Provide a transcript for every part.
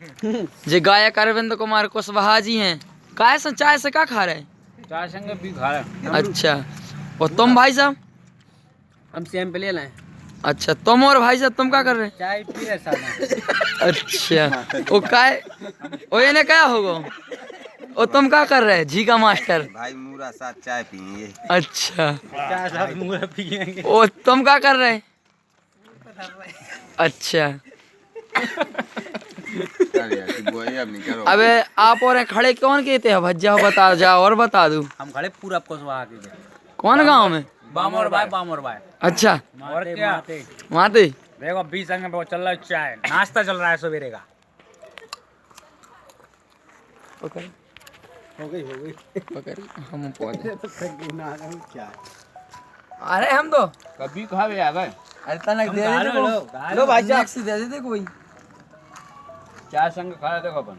जे गायक अरविंद कुमार कुशवाहा जी हैं। काय से चाय से क्या खा रहे? चाय संग भी खा रहे। अच्छा, और तुम भाई साहब? हम सेम पे ले लाए। अच्छा, तुम और भाई साहब तुम क्या कर रहे हैं? चाय पी रहे साथ। अच्छा, वो काय ओ ये क्या होगा? ओ तुम क्या कर रहे हैं झीका मास्टर? भाई मूरा साथ चाय पियेंगे। अच्छा, चाय साथ मुँह पियेंगे। ओ तुम क्या कर रहे हैं? अच्छा, अबे आप और खड़े कौन कहते हैं भज्जा बता जाओ और बता दूं। हम खड़े पूरा कुशवाहा के। कौन गांव में? बामोर भाई। अच्छा, और क्या माते देखो 20 अंग में चल रहा है चाय, नाश्ता चल रहा है सवेरे का। हो गई हम पहुंचे। अरे हम तो कभी खा भी आ गए। अरे तनक दे दे लो भाई साहब। से दे दे कोई। चाय संग खा रहे देखो अपन।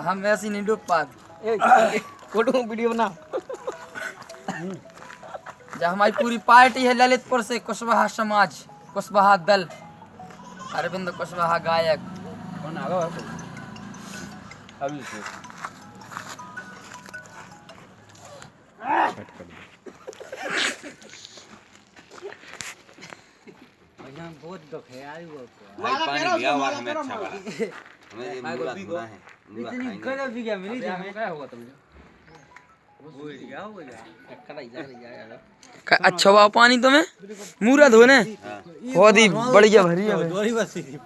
हम ऐसी नहीं डूब पाते। फोटो वीडियो बना। जब हमारी पूरी पार्टी है ललितपुर से, कुशवाहा समाज, कुशवाहा दल, अरविंद कुशवाहा गायक। कौन आ गया अभी से? बहुत दुख है यार वो। भाई पानी दिया हुआ हमें अच्छा लगा। हमें ये मूरा धुना है। मूरा इतनी खाएंगे। गलत भी क्या मिली थी? क्या होगा तुमने? हो गया टक्कर ही जाएगा। अच्छा हुआ पानी तुम्हें मूरा धोने बहुत ही बढ़िया भरी है।